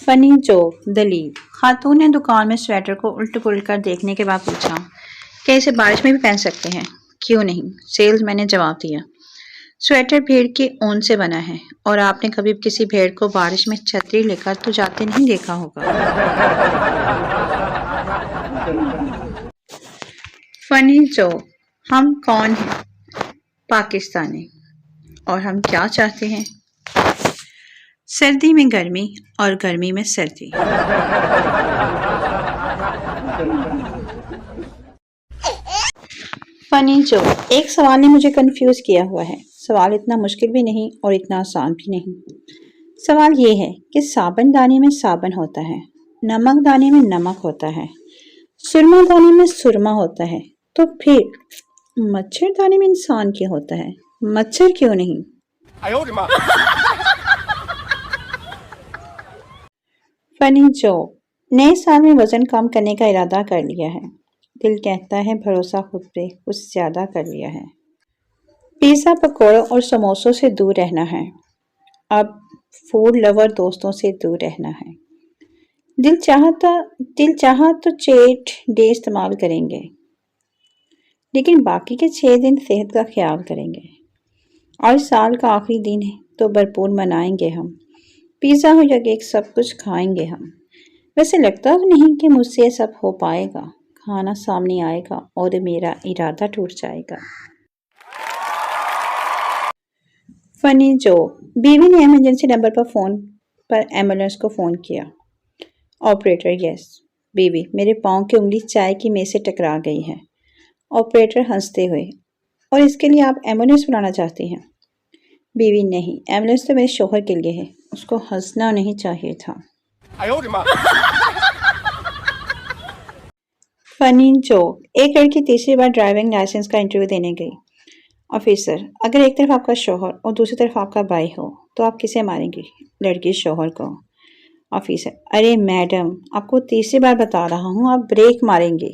فنی جوک دلیل۔ خاتون نے دکان میں سویٹر کو الٹ پلٹ کر دیکھنے کے بعد پوچھا کہ اسے بارش میں بھی پہن سکتے ہیں؟ کیوں نہیں؟ سیلز مین نے جواب دیا، سویٹر بھیڑ کی اون سے بنا ہے اور آپ نے کبھی کسی بھیڑ کو بارش میں چھتری لے کر تو جاتے نہیں دیکھا ہوگا۔ فنی جوک، ہم کون ہیں؟ پاکستانی۔ اور ہم کیا چاہتے ہیں؟ سردی میں گرمی اور گرمی میں سردی۔ فنی جوک، ایک سوال نے مجھے کنفیوز کیا ہوا ہے۔ سوال اتنا مشکل بھی نہیں اور اتنا آسان بھی نہیں۔ سوال یہ ہے کہ صابن دانی میں صابن ہوتا ہے، نمک دانی میں نمک ہوتا ہے، سرما دانی میں سرما ہوتا ہے، تو پھر مچھر دانی میں انسان کیوں ہوتا ہے؟ مچھر کیوں نہیں؟ فنی جوک، نئے سال میں وزن کم کرنے کا ارادہ کر لیا ہے، دل کہتا ہے بھروسہ خود پہ کچھ زیادہ کر لیا ہے۔ پیزا پکوڑوں اور سموسوں سے دور رہنا ہے، اب فوڈ لور دوستوں سے دور رہنا ہے۔ دل چاہا تو چیٹ ڈے استعمال کریں گے، لیکن باقی کے 6 دن صحت کا خیال کریں گے۔ آج سال کا آخری دن ہے تو بھرپور منائیں گے ہم، پیزا ہو یا کیک سب کچھ کھائیں گے ہم۔ ویسے لگتا تو نہیں کہ مجھ سے یہ سب ہو پائے گا، کھانا سامنے آئے گا اور میرا ارادہ ٹوٹ جائے گا۔ فنی جوک، بیوی نے ایمرجنسی نمبر پر فون پر ایمبولینس کو فون کیا۔ آپریٹر، یس۔ بیوی، میرے پاؤں کی انگلی چائے کی میز سے ٹکرا گئی ہے۔ آپریٹر ہنستے ہوئے، اور اس کے لیے آپ ایمبولینس بلانا چاہتی ہیں؟ بیوی، نہیں، ایمبولینس تو میرے شوہر کے لیے ہے، اس کو ہنسنا نہیں چاہیے تھا۔ فنی جوک، ایک لڑکی تیسری بار ڈرائیونگ لائسنس کا انٹرویو دینے گئی۔ آفیسر، اگر ایک طرف آپ کا شوہر اور دوسری طرف آپ کا بھائی ہو تو آپ کسے ماریں گی؟ لڑکی شوہر کو۔ آفیسر، ارے میڈم، آپ کو تیسری بار بتا رہا ہوں، آپ بریک ماریں گے۔